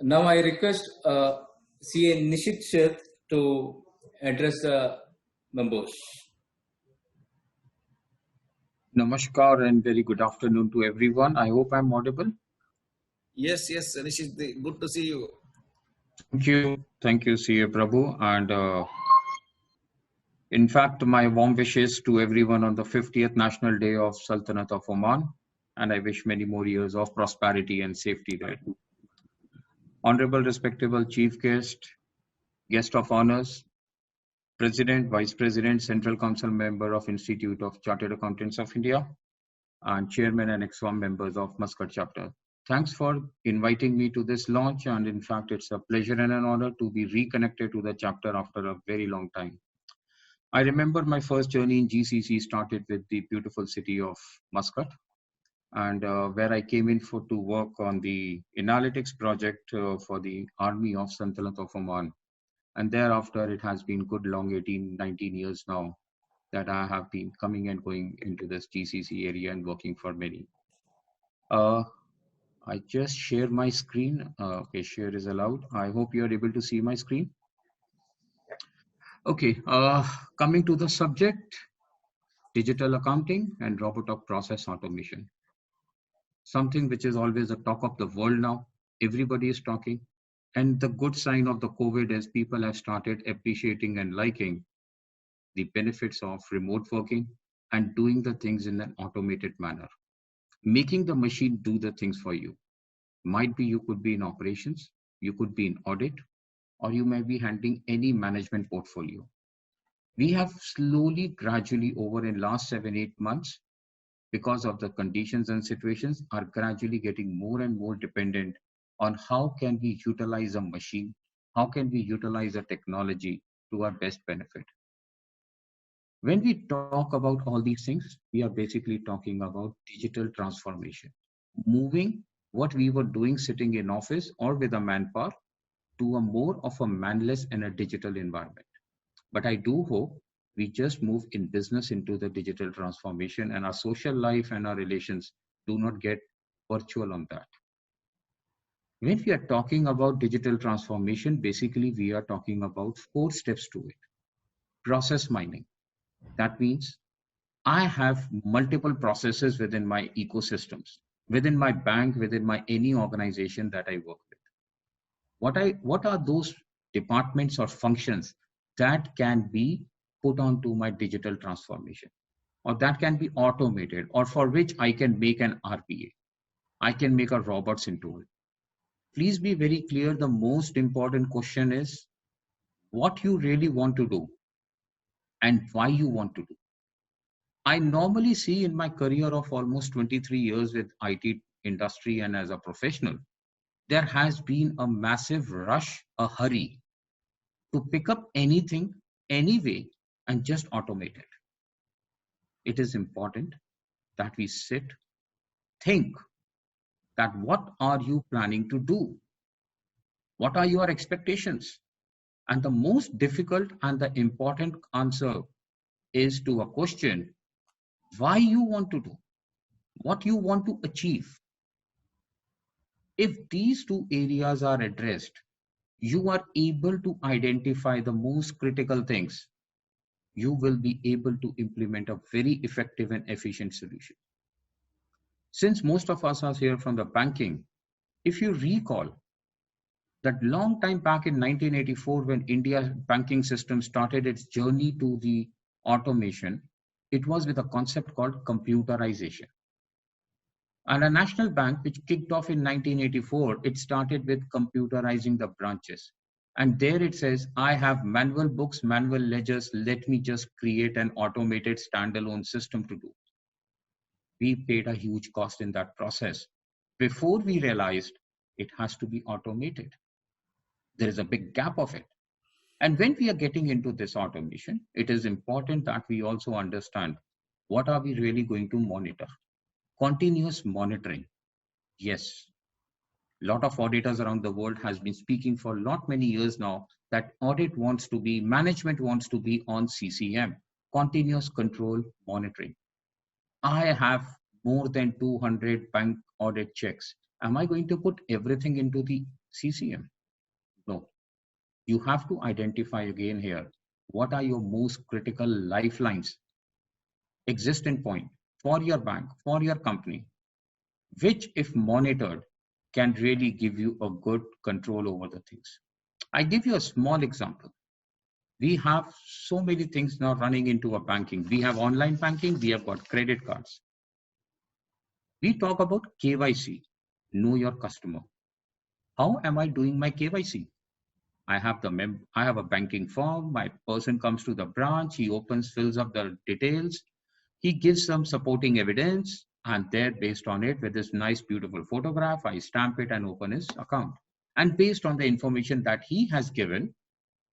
Now I request CA Nishit Sheth to address the members. Namaskar and very good afternoon to everyone. I hope I'm audible. Yes, Nishit, good to see you. Thank you, CA Prabhu. And in fact, my warm wishes to everyone on the 50th National Day of Sultanate of Oman. And I wish many more years of prosperity and safety there. Honorable, respectable Chief Guest of Honors, President, Vice President, Central Council Member of Institute of Chartered Accountants of India, and Chairman and ex-com members of Muscat Chapter. Thanks for inviting me to this launch, and in fact, it's a pleasure and an honor to be reconnected to the chapter after a very long time. I remember my first journey in GCC started with the beautiful city of Muscat, and where I came in to work on the analytics project for the Army of Sultanate of Oman. And thereafter, it has been good long 18, 19 years now that I have been coming and going into this GCC area and working for many. I just share my screen. Okay, share is allowed. I hope you are able to see my screen. Okay, coming to the subject, digital accounting and robotic process automation. Something which is always the talk of the world now. Everybody is talking. And the good sign of the COVID is people have started appreciating and liking the benefits of remote working and doing the things in an automated manner. Making the machine do the things for you. Might be you could be in operations, you could be in audit, or you may be handling any management portfolio. We have slowly, gradually over in last 7-8 months, because of the conditions and situations, are gradually getting more and more dependent on how can we utilize a machine, how can we utilize a technology to our best benefit. When we talk about all these things, we are basically talking about digital transformation, moving what we were doing sitting in office or with a manpower to a more of a manless and a digital environment. But I do hope we just move in business into the digital transformation and our social life and our relations do not get virtual on that. When we are talking about digital transformation, basically we are talking about 4 steps to it. Process mining. That means I have multiple processes within my ecosystems, within my bank, within my any organization that I work with. What are those departments or functions that can be put onto my digital transformation, or that can be automated, or for which I can make an RPA. I can make a robots into it. Please be very clear. The most important question is what you really want to do and why you want to do. I normally see in my career of almost 23 years with IT industry and as a professional, there has been a massive rush, a hurry to pick up anything, anyway, and just automate it. It is important that we sit, think that what are you planning to do? What are your expectations? And the most difficult and the important answer is to a question, why you want to do, what you want to achieve. If these 2 areas are addressed, you are able to identify the most critical things. You will be able to implement a very effective and efficient solution. Since most of us are here from the banking, if you recall that long time back in 1984, when India's banking system started its journey to the automation, it was with a concept called computerization. And a national bank which kicked off in 1984, it started with computerizing the branches. And there it says, I have manual books, manual ledgers, let me just create an automated standalone system to do. We paid a huge cost in that process before we realized it has to be automated. There is a big gap of it. And when we are getting into this automation, it is important that we also understand what are we really going to monitor. Continuous monitoring. Yes, a lot of auditors around the world has been speaking for not many years now that management wants to be on CCM, continuous control monitoring. I have more than 200 bank audit checks. Am I going to put everything into the CCM? No. You have to identify again here, what are your most critical lifelines, existing point for your bank, for your company, which if monitored can really give you a good control over the things. I give you a small example. We have so many things now running into a banking. We have online banking, we have got credit cards. We talk about KYC, know your customer. How am I doing my KYC? I have a banking form. My person comes to the branch. He opens, fills up the details. He gives some supporting evidence, and there, based on it, with this nice, beautiful photograph, I stamp it and open his account. And based on the information that he has given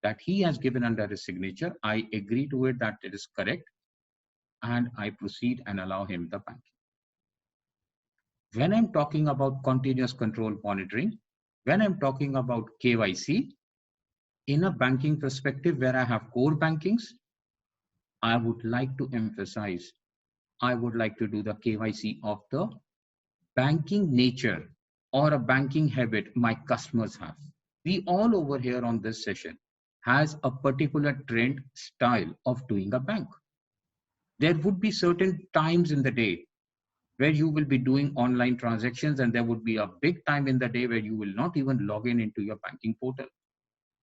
under his signature, I agree to it that it is correct, and I proceed and allow him the banking. When I'm talking about continuous control monitoring, when I'm talking about KYC, in a banking perspective where I have core bankings, I would like to emphasize, I would like to do the KYC of the banking nature or a banking habit my customers have. We all over here on this session has a particular trend style of doing a bank. There would be certain times in the day where you will be doing online transactions, and there would be a big time in the day where you will not even log in into your banking portal.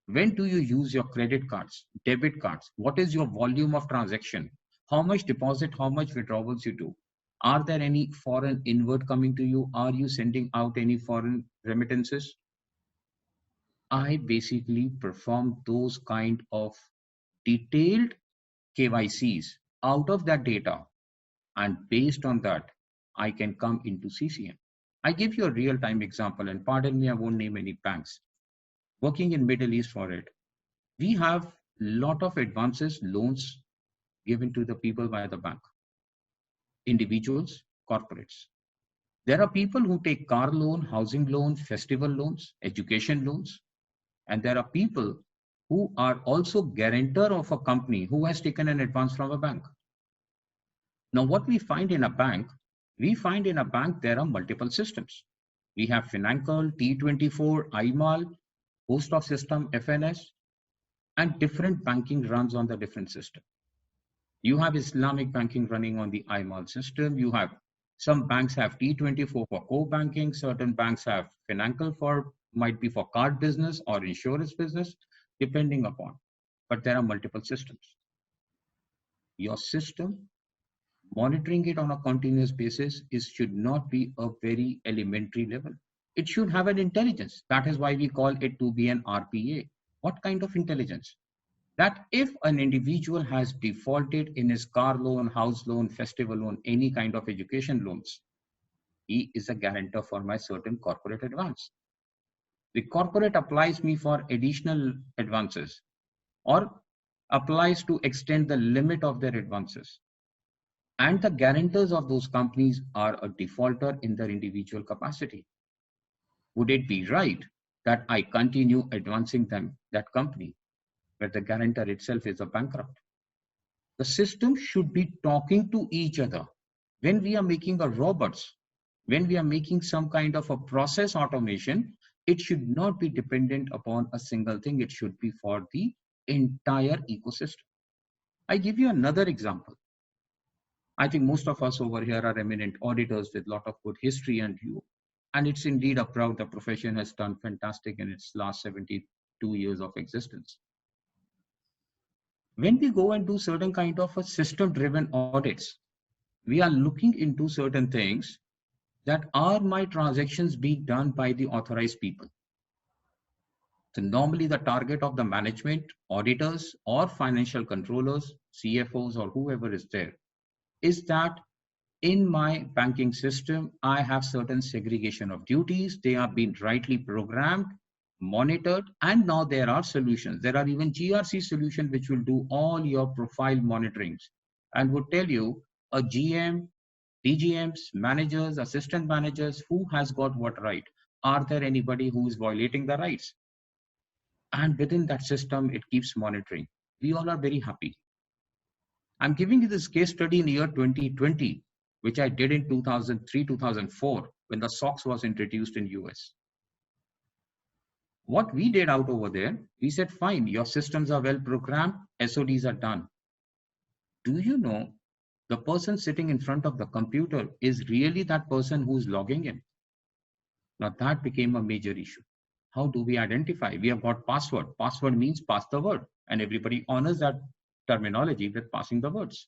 When do you use your credit cards, debit cards? What is your volume of transaction? How much deposit, how much withdrawals you do? Are there any foreign inward coming to you? Are you sending out any foreign remittances? I basically perform those kind of detailed KYCs out of that data. And based on that, I can come into CCM. I give you a real-time example, and pardon me, I won't name any banks. Working in Middle East for it, we have lot of advances, loans given to the people by the bank, individuals, corporates. There are people who take car loan, housing loan, festival loans, education loans, and there are people who are also guarantor of a company who has taken an advance from a bank. Now, what we find in a bank, there are multiple systems. We have Finacle, T24, IMAL, host of system, FNS, and different banking runs on the different system. You have Islamic banking running on the IMAL system. You have some banks have T24 for core banking. Certain banks have Finacle might be for card business or insurance business, depending upon. But there are multiple systems. Your system, monitoring it on a continuous basis, should not be a very elementary level. It should have an intelligence. That is why we call it to be an RPA. What kind of intelligence? That if an individual has defaulted in his car loan, house loan, festival loan, any kind of education loans, he is a guarantor for my certain corporate advance. The corporate applies me for additional advances or applies to extend the limit of their advances. And the guarantors of those companies are a defaulter in their individual capacity. Would it be right that I continue advancing them, that company, where the guarantor itself is a bankrupt? The system should be talking to each other. When we are making a robots, when we are making some kind of a process automation, it should not be dependent upon a single thing. It should be for the entire ecosystem. I give you another example. I think most of us over here are eminent auditors with a lot of good history and view. And it's indeed a proud the profession has done fantastic in its last 72 years of existence. When we go and do certain kind of a system-driven audits, we are looking into certain things that are my transactions being done by the authorized people. So normally the target of the management, auditors or financial controllers, CFOs or whoever is there, is that in my banking system, I have certain segregation of duties. They are being rightly programmed, monitored, and now there are solutions. There are even GRC solutions which will do all your profile monitorings and would tell you a GM, DGMs, managers, assistant managers, who has got what right. Are there anybody who is violating the rights? And within that system, it keeps monitoring. We all are very happy. I'm giving you this case study in the year 2020, which I did in 2003, 2004, when the SOX was introduced in US. What we did out over there, we said, fine, your systems are well programmed, SODs are done. Do you know the person sitting in front of the computer is really that person who's logging in? Now that became a major issue. How do we identify? We have got password. Password means pass the word, and everybody honors that terminology with passing the words.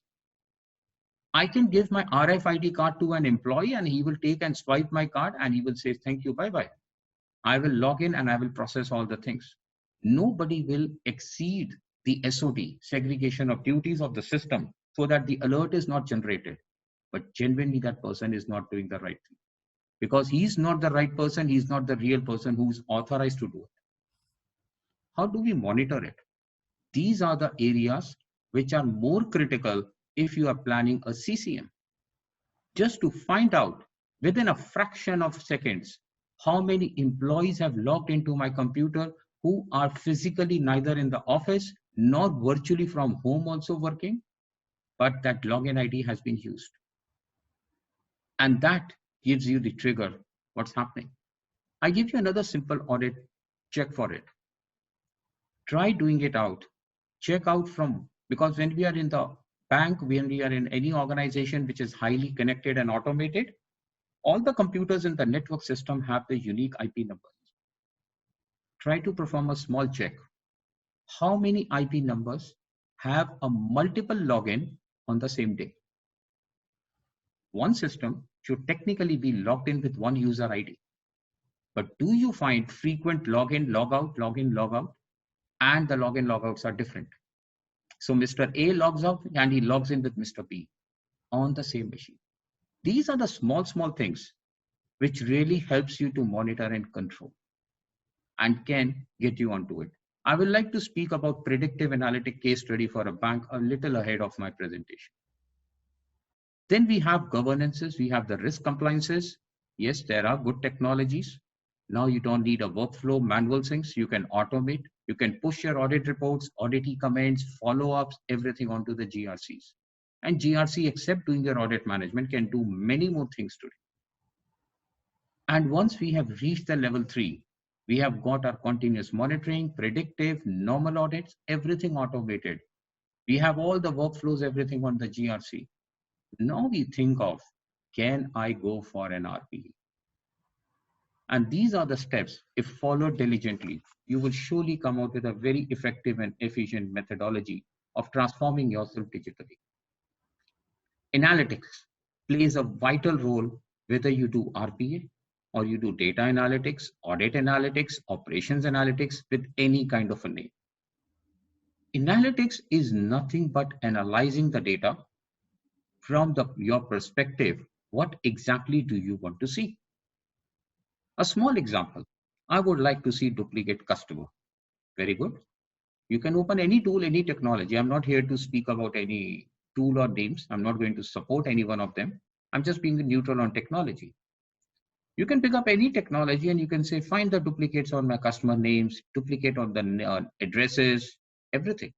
I can give my RFID card to an employee and he will take and swipe my card and he will say, thank you, bye-bye. I will log in and I will process all the things. Nobody will exceed the SOD, segregation of duties of the system, so that the alert is not generated. But genuinely that person is not doing the right thing. Because he's not the right person, he's not the real person who's authorized to do it. How do we monitor it? These are the areas which are more critical if you are planning a CCM. Just to find out within a fraction of seconds how many employees have logged into my computer who are physically neither in the office nor virtually from home also working, but that login ID has been used. And that gives you the trigger, what's happening. I give you another simple audit check for it. Try doing it out. Check out from, because when we are in the bank, when we are in any organization which is highly connected and automated, all the computers in the network system have the unique IP numbers. Try to perform a small check. How many IP numbers have a multiple login on the same day? One system should technically be logged in with one user ID. But do you find frequent login, logout, login, logout, and the login, logouts are different? So Mr. A logs out and he logs in with Mr. B on the same machine. These are the small things which really helps you to monitor and control and can get you onto it. I would like to speak about predictive analytic case study for a bank a little ahead of my presentation. Then we have governances, we have the risk compliances. Yes, there are good technologies. Now you don't need a workflow, manual things. You can automate. You can push your audit reports, auditee comments, follow-ups, everything onto the GRCs. And GRC, except doing your audit management, can do many more things today. And once we have reached the level 3, we have got our continuous monitoring, predictive, normal audits, everything automated. We have all the workflows, everything on the GRC. Now we think of, can I go for an RPE? And these are the steps. If followed diligently, you will surely come out with a very effective and efficient methodology of transforming yourself digitally. Analytics plays a vital role whether you do RPA or you do data analytics, audit analytics, operations analytics with any kind of a name. Analytics is nothing but analyzing the data from your perspective. What exactly do you want to see? A small example, I would like to see duplicate customer. Very good. You can open any tool, any technology. I'm not here to speak about any tool or names. I'm not going to support any one of them. I'm just being neutral on technology. You can pick up any technology and you can say, find the duplicates on my customer names, duplicate on the addresses, everything.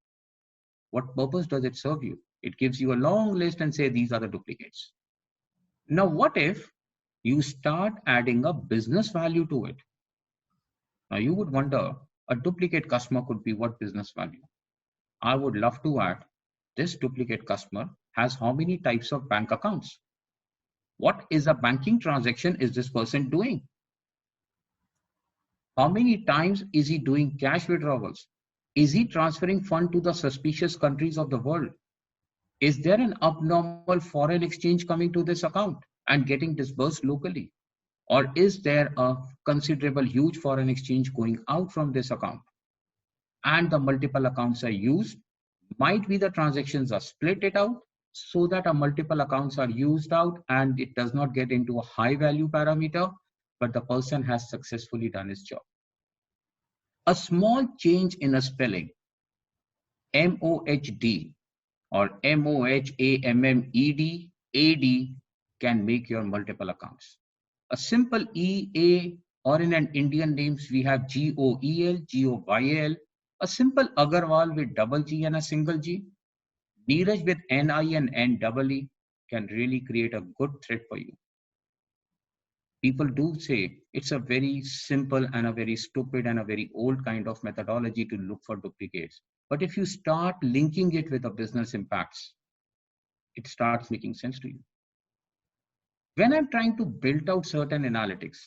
What purpose does it serve you? It gives you a long list and say, these are the duplicates. Now, what if you start adding a business value to it? Now you would wonder, a duplicate customer could be what business value? I would love to add, this duplicate customer has how many types of bank accounts? What is a banking transaction is this person doing? How many times is he doing cash withdrawals? Is he transferring funds to the suspicious countries of the world? Is there an abnormal foreign exchange coming to this account and getting disbursed locally? Or is there a considerable huge foreign exchange going out from this account? And the multiple accounts are used. Might be the transactions are split it out so that a multiple accounts are used out and it does not get into a high value parameter, but the person has successfully done his job. A small change in a spelling, MOHD or MOHAMMED, AD can make your multiple accounts. A simple EA, or in an Indian names, we have GOEL, GOYL, a simple Agarwal with double G and a single G, Neeraj with NI and NEE can really create a good thread for you. People do say it's a very simple and a very stupid and a very old kind of methodology to look for duplicates. But if you start linking it with the business impacts, it starts making sense to you. When I'm trying to build out certain analytics,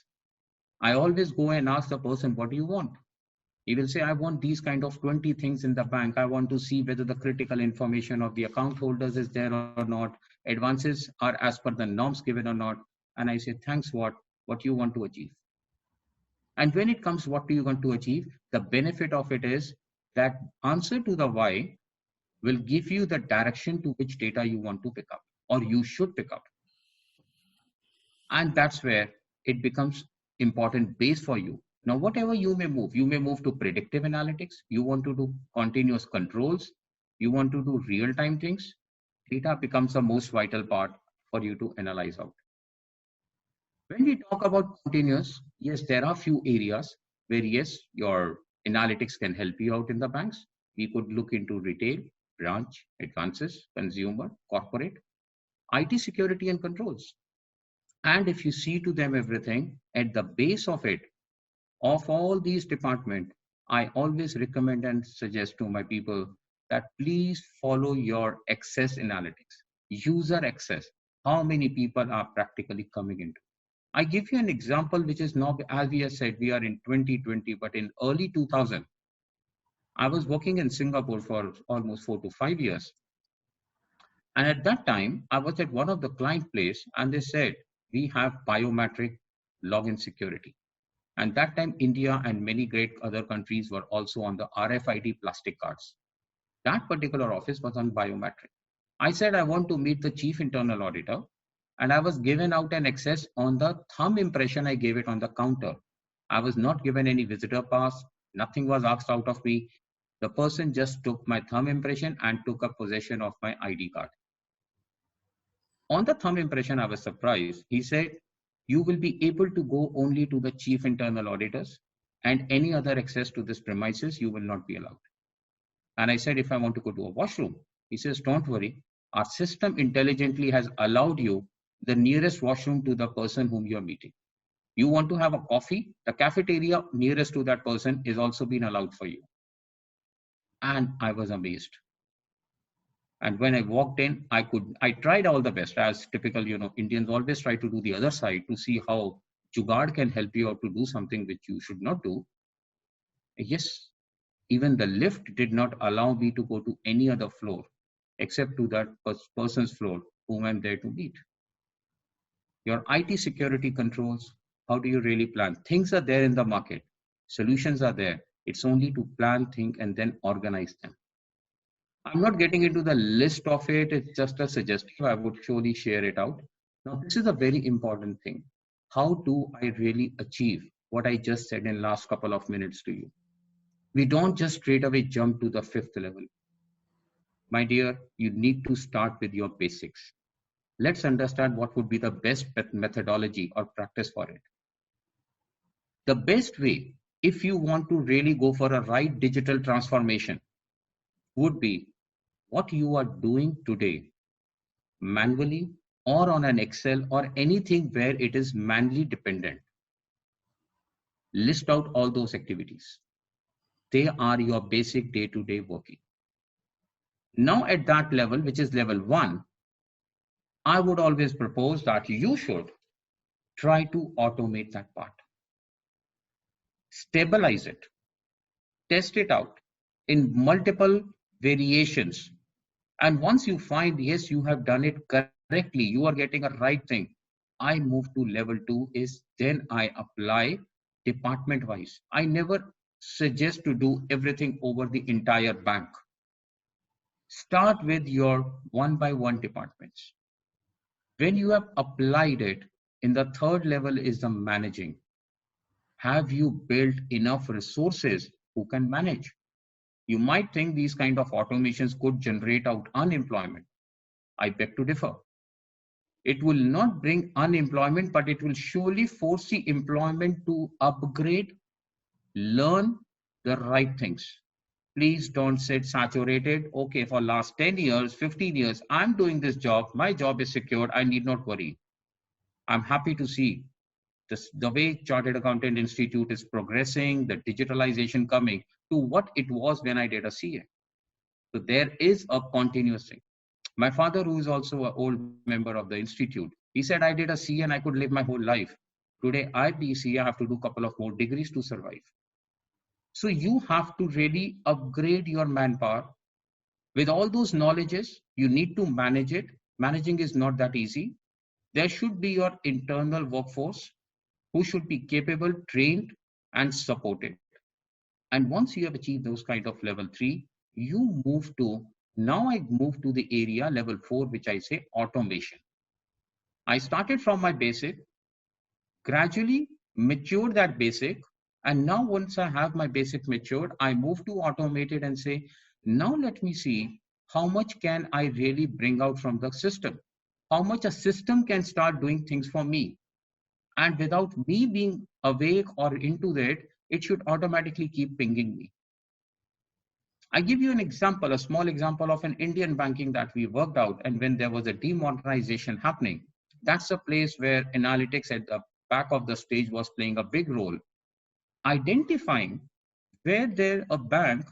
I always go and ask the person, what do you want? He will say, I want these kind of 20 things in the bank. I want to see whether the critical information of the account holders is there or not. Advances are as per the norms given or not. And I say, thanks, what you want to achieve. And when it comes, what do you want to achieve? The benefit of it is that answer to the why will give you the direction to which data you want to pick up or you should pick up. And that's where it becomes important base for you. Now, whatever you may move to predictive analytics, you want to do continuous controls, you want to do real-time things, data becomes the most vital part for you to analyze out. When we talk about continuous, yes, there are few areas where, yes, your analytics can help you out in the banks. We could look into retail, branch, advances, consumer, corporate, IT security and controls. And if you see to them everything at the base of it, of all these departments, I always recommend and suggest to my people that please follow your access analytics, user access. How many people are practically coming into? I give you an example, which is not, as we have said, we are in 2020, but in early 2000, I was working in Singapore for almost 4 to 5 years. And at that time, I was at one of the client place and they said, we have biometric login security. And that time, India and many great other countries were also on the RFID plastic cards. That particular office was on biometric. I said, I want to meet the chief internal auditor. And I was given out an access on the thumb impression I gave it on the counter. I was not given any visitor pass. Nothing was asked out of me. The person just took my thumb impression and took up possession of my ID card. On the thumb impression, I was surprised. He said, you will be able to go only to the chief internal auditors and any other access to this premises, you will not be allowed. And I said, if I want to go to a washroom, he says, don't worry. Our system intelligently has allowed you the nearest washroom to the person whom you're meeting. You want to have a coffee, the cafeteria nearest to that person is also been allowed for you. And I was amazed. And when I walked in, I tried all the best, as typical, Indians always try to do the other side to see how Jugaad can help you out to do something which you should not do. Yes, even the lift did not allow me to go to any other floor except to that person's floor whom I'm there to meet. Your IT security controls, how do you really plan? Things are there in the market. Solutions are there. It's only to plan, think, and then organize them. I'm not getting into the list of it. It's just a suggestion. I would surely share it out. Now, this is a very important thing. How do I really achieve what I just said in last couple of minutes to you? We don't just straight away jump to the 5th level. My dear, you need to start with your basics. Let's understand what would be the best methodology or practice for it. The best way, if you want to really go for a right digital transformation, would be what you are doing today, manually or on an Excel or anything where it is manually dependent. List out all those activities. They are your basic day-to-day working. Now at that level, which is level 1, I would always propose that you should try to automate that part. Stabilize it. Test it out in multiple variations. And once you find, yes, you have done it correctly, you are getting a right thing, I move to level 2 is then I apply department wise. I never suggest to do everything over the entire bank. Start with your 1-by-1 departments. When you have applied it, in the 3rd level is the managing. Have you built enough resources who can manage? You might think these kind of automations could generate out unemployment. I beg to differ. It will not bring unemployment, but it will surely force the employment to upgrade, learn the right things. Please don't sit saturated. Okay, for last 10 years, 15 years, I'm doing this job. My job is secured. I need not worry. I'm happy to see the way Chartered Accountant Institute is progressing, the digitalization coming to what it was when I did a CA. So there is a continuous thing. My father, who is also an old member of the institute, he said, I did a CA and I could live my whole life. Today, I be CA, I have to do a couple of more degrees to survive. So you have to really upgrade your manpower. With all those knowledges, you need to manage it. Managing is not that easy. There should be your internal workforce who should be capable, trained, and supported. And once you have achieved those kind of level 3, you move to, now I move to the area level 4, which I say automation. I started from my basic, gradually matured that basic. And now once I have my basic matured, I move to automated and say, now let me see how much can I really bring out from the system? How much a system can start doing things for me? And without me being awake or into that, it should automatically keep pinging me. I give you an example, a small example of an Indian banking that we worked out. And when there was a demonetization happening, that's a place where analytics at the back of the stage was playing a big role. Identifying where there a bank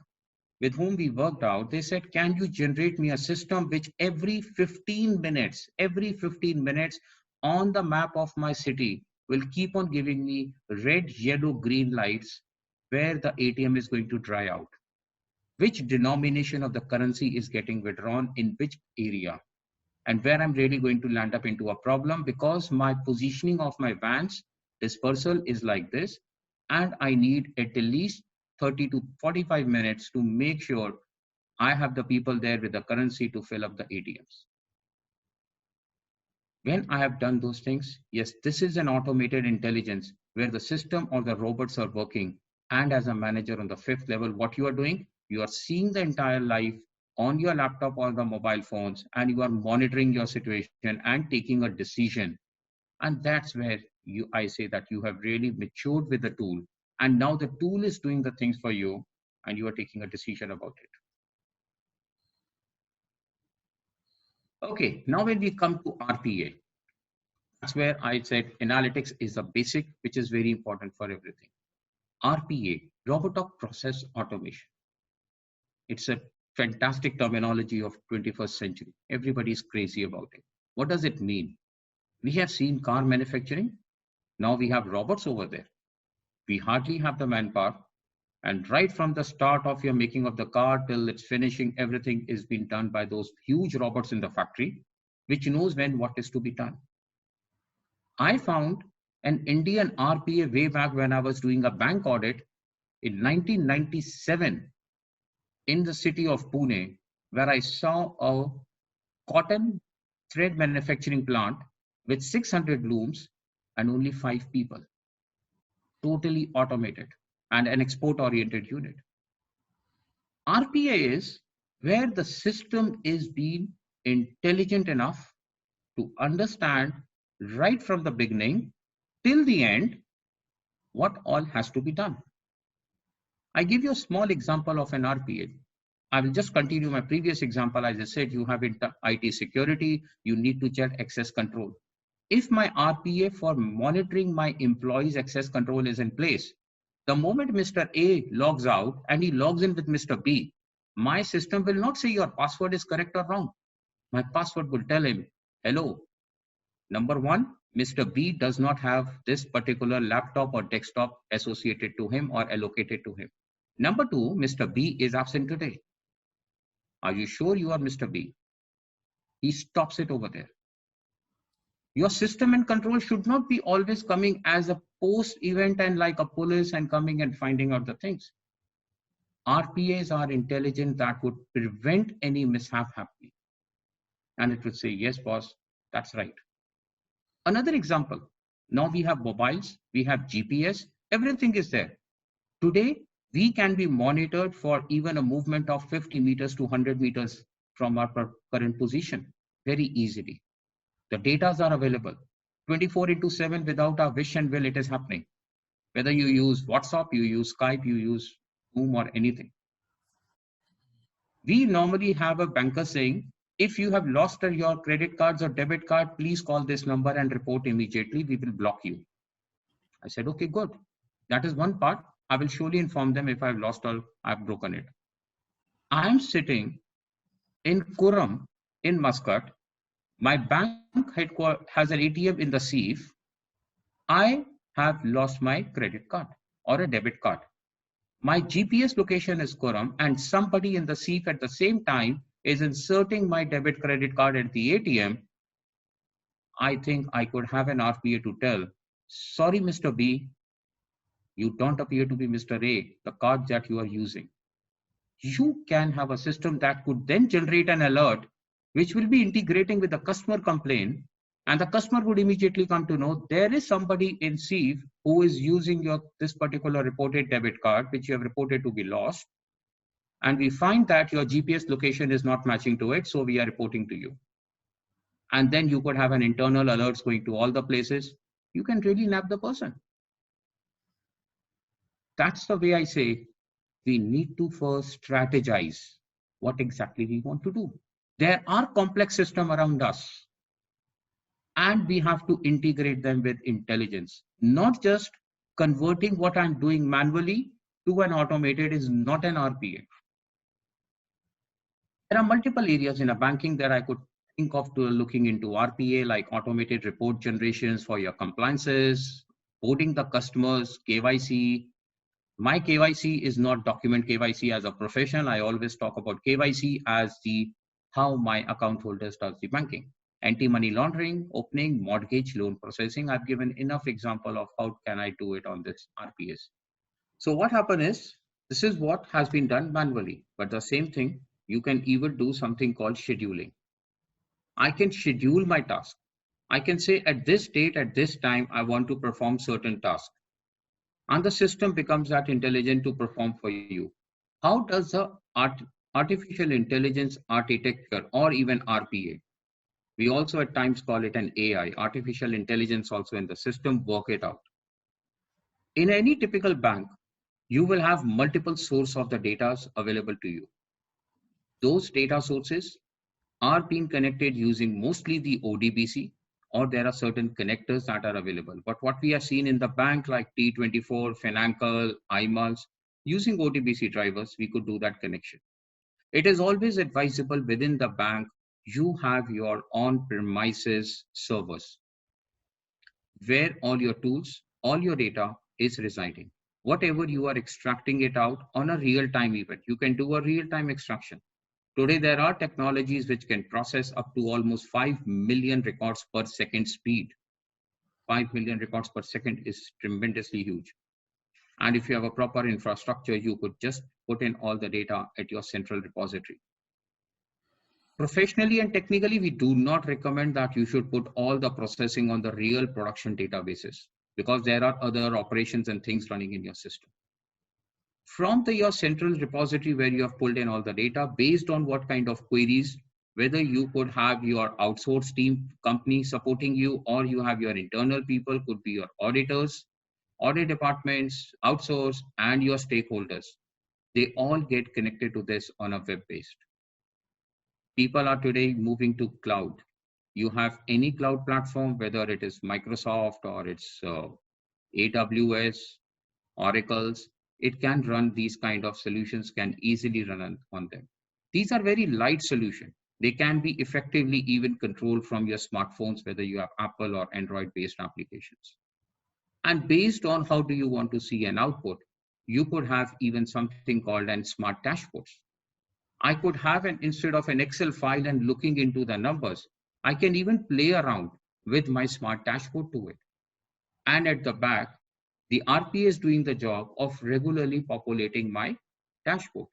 with whom we worked out, they said, can you generate me a system which every 15 minutes on the map of my city will keep on giving me red, yellow, green lights where the ATM is going to dry out. Which denomination of the currency is getting withdrawn in which area, and where I'm really going to land up into a problem because my positioning of my vans dispersal is like this, and I need at least 30 to 45 minutes to make sure I have the people there with the currency to fill up the ATMs. When I have done those things, yes, this is an automated intelligence where the system or the robots are working. And as a manager on the 5th level, what you are doing, you are seeing the entire life on your laptop or the mobile phones, and you are monitoring your situation and taking a decision. And that's where I say that you have really matured with the tool. And now the tool is doing the things for you and you are taking a decision about it. Okay, now when we come to RPA, that's where I said analytics is a basic, which is very important for everything. RPA, Robotic Process Automation. It's a fantastic terminology of 21st century. Everybody's crazy about it. What does it mean? We have seen car manufacturing. Now we have robots over there. We hardly have the manpower. And right from the start of your making of the car till its finishing, everything is being done by those huge robots in the factory, which knows when what is to be done. I found an Indian RPA way back when I was doing a bank audit in 1997 in the city of Pune, where I saw a cotton thread manufacturing plant with 600 looms and only 5 people. Totally automated and an export-oriented unit. RPA is where the system is being intelligent enough to understand right from the beginning till the end what all has to be done. I give you a small example of an RPA. I will just continue my previous example. As I said, you have IT security, you need to check access control. If my RPA for monitoring my employees' access control is in place, the moment Mr. A logs out and he logs in with Mr. B, my system will not say your password is correct or wrong. My password will tell him, hello, number 1, Mr. B does not have this particular laptop or desktop associated to him or allocated to him. Number 2, Mr. B is absent today. Are you sure you are Mr. B? He stops it over there. Your system and control should not be always coming as a post event and like a police and coming and finding out the things. RPAs are intelligent that would prevent any mishap happening. And it would say, yes, boss, that's right. Another example, now we have mobiles, we have GPS, everything is there. Today, we can be monitored for even a movement of 50 meters to 100 meters from our current position very easily. The data are available 24/7 without our wish and will, it is happening. Whether you use WhatsApp, you use Skype, you use Zoom or anything. We normally have a banker saying, if you have lost your credit cards or debit card, please call this number and report immediately. We will block you. I said, okay, good. That is one part. I will surely inform them if I've lost or I've broken it. I'm sitting in Kuram in Muscat. My bank headquarters has an ATM in the SEEF. I have lost my credit card or a debit card. My GPS location is Kuram, and somebody in the SEEF at the same time is inserting my debit credit card at the ATM. I think I could have an RPA to tell, sorry, Mr. B, you don't appear to be Mr. A, the card that you are using. You can have a system that could then generate an alert, which will be integrating with the customer complaint, and the customer would immediately come to know there is somebody in SEEF who is using this particular reported debit card, which you have reported to be lost. And we find that your GPS location is not matching to it, so we are reporting to you. And then you could have an internal alerts going to all the places. You can really nab the person. That's the way I say we need to first strategize what exactly we want to do. There are complex systems around us, and we have to integrate them with intelligence. Not just converting what I'm doing manually to an automated is not an RPA. There are multiple areas in a banking that I could think of to looking into RPA, like automated report generations for your compliances, boarding the customers, KYC. My KYC is not document KYC as a profession. I always talk about KYC as how my account holders does the banking. Anti-money laundering, opening, mortgage, loan processing. I've given enough example of how can I do it on this RPS. So what happened is, this is what has been done manually, but the same thing, you can even do something called scheduling. I can schedule my task. I can say at this date, at this time, I want to perform certain tasks. And the system becomes that intelligent to perform for you. How does the artificial intelligence architecture, or even RPA, we also at times call it an AI, artificial intelligence also in the system, work it out. In any typical bank, you will have multiple sources of the data available to you. Those data sources are being connected using mostly the ODBC, or there are certain connectors that are available. But what we have seen in the bank like T24, Finacle, IMALS, using ODBC drivers, we could do that connection. It is always advisable within the bank, you have your on-premises servers where all your tools, all your data is residing. Whatever you are extracting it out on a real-time event, you can do a real-time extraction. Today, there are technologies which can process up to almost 5 million records per second speed. 5 million records per second is tremendously huge. And if you have a proper infrastructure, you could just put in all the data at your central repository. Professionally and technically, we do not recommend that you should put all the processing on the real production databases, because there are other operations and things running in your system. From your central repository where you have pulled in all the data, based on what kind of queries, whether you could have your outsourced team company supporting you, or you have your internal people, could be your auditors, audit departments, outsource, and your stakeholders. They all get connected to this on a web-based. People are today moving to cloud. You have any cloud platform, whether it is Microsoft or it's AWS, Oracle's, it can run these kind of solutions, can easily run on them. These are very light solutions. They can be effectively even controlled from your smartphones, whether you have Apple or Android-based applications. And based on how do you want to see an output, you could have even something called an smart dashboards. I could have instead of an Excel file and looking into the numbers, I can even play around with my smart dashboard to it. And at the back, the RPA is doing the job of regularly populating my dashboard.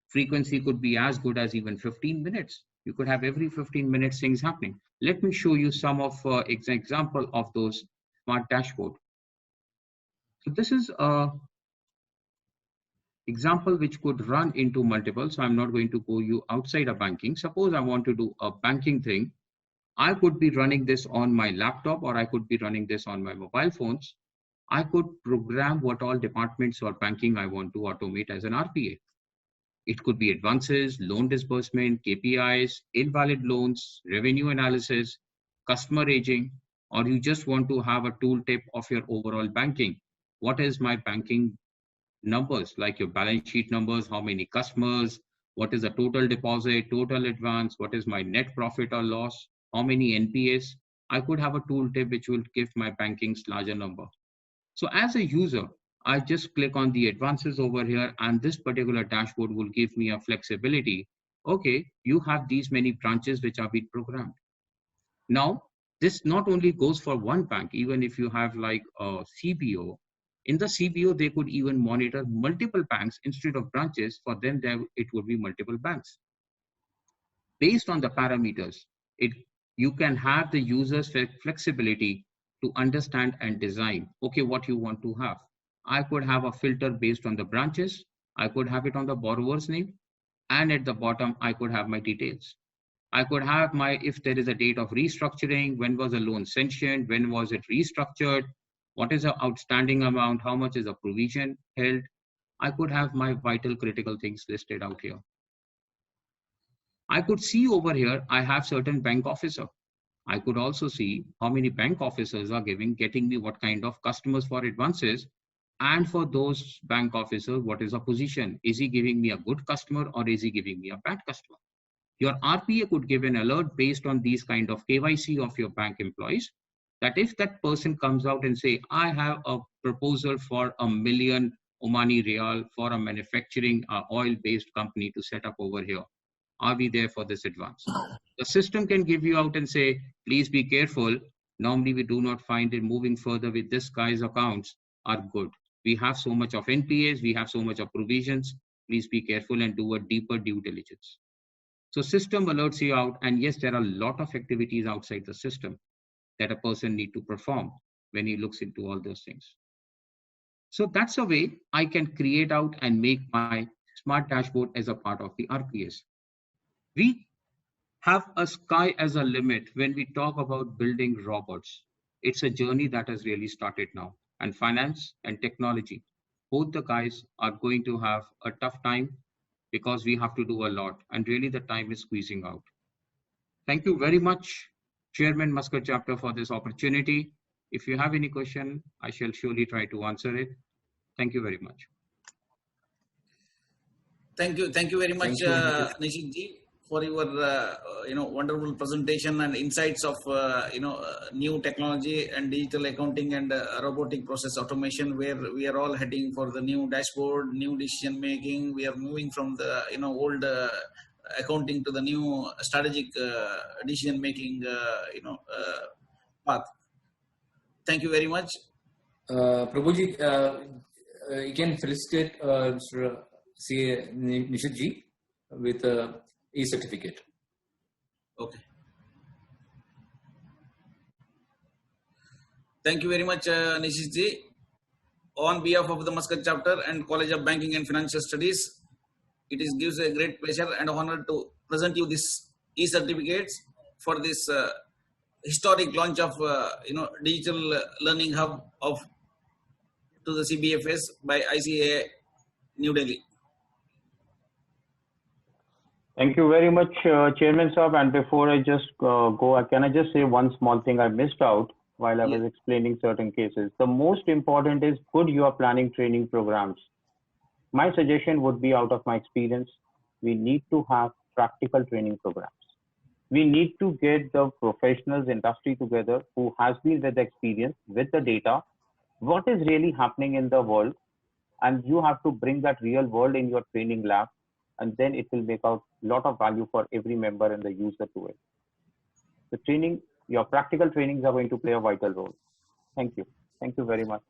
Frequency could be as good as even 15 minutes. You could have every 15 minutes things happening. Let me show you some of example of those smart dashboard. So this is a example which could run into multiple. So I'm not going to go you outside of banking. Suppose I want to do a banking thing. I could be running this on my laptop, or I could be running this on my mobile phones. I could program what all departments or banking I want to automate as an RPA. It could be advances, loan disbursement, KPIs, invalid loans, revenue analysis, customer aging, or you just want to have a tooltip of your overall banking. What is my banking numbers, like your balance sheet numbers, how many customers, what is the total deposit, total advance, what is my net profit or loss, how many NPAs. I could have a tooltip which will give my banking's larger number. So as a user, I just click on the advances over here, and this particular dashboard will give me a flexibility. Okay, you have these many branches which are being programmed. Now, this not only goes for one bank, even if you have like a CBO, in the CBO, they could even monitor multiple banks instead of branches. For them, it would be multiple banks. Based on the parameters, you can have the user's flexibility to understand and design, okay, what you want to have. I could have a filter based on the branches. I could have it on the borrower's name. And at the bottom, I could have my details. I could have if there is a date of restructuring, when was a loan sanctioned, when was it restructured, what is the outstanding amount, how much is a provision held. I could have my vital critical things listed out here. I could see over here, I have certain bank officer. I could also see how many bank officers are getting me what kind of customers for advances. And for those bank officers, what is a position? Is he giving me a good customer or is he giving me a bad customer? Your RPA could give an alert based on these kind of KYC of your bank employees, that if that person comes out and say, I have a proposal for $1 million Omani Riyal for a manufacturing oil-based company to set up over here. Are we there for this advance? The system can give you out and say, please be careful. Normally, we do not find it moving further with this guy's accounts are good. We have so much of NPAs, we have so much of provisions. Please be careful and do a deeper due diligence. So system alerts you out, and yes, there are a lot of activities outside the system that a person need to perform when he looks into all those things. So that's a way I can create out and make my smart dashboard as a part of the RPS. We have a sky as a limit when we talk about building robots. It's a journey that has really started now, and finance and technology, both the guys are going to have a tough time because we have to do a lot, and really the time is squeezing out. Thank you very much, Chairman Muscat Chapter, for this opportunity. If you have any question, I shall surely try to answer it. Thank you very much. Thank you very much, Nishit ji, for your wonderful presentation and insights of new technology and digital accounting and robotic process automation, where we are all heading for the new dashboard, new decision making. We are moving from the old accounting to the new strategic decision making path. Thank you very much. Prabhuji, you can felicitate CA Nishit ji with e-certificate. Okay. Thank you very much, Nishit ji. On behalf of the Muscat Chapter and College of Banking and Financial Studies, it gives a great pleasure and honor to present you this e-certificates for this historic launch of digital learning hub to the CBFS by ICAI New Delhi. Thank you very much, Chairman Saab. And before I just go, can I just say one small thing I missed out while I was explaining certain cases? The most important is good you are planning training programs. My suggestion would be, out of my experience, we need to have practical training programs. We need to get the professionals industry together who has been with the experience, with the data, what is really happening in the world, and you have to bring that real world in your training lab, and then it will make out a lot of value for every member and the user to it. The training, your practical trainings are going to play a vital role. Thank you. Thank you very much.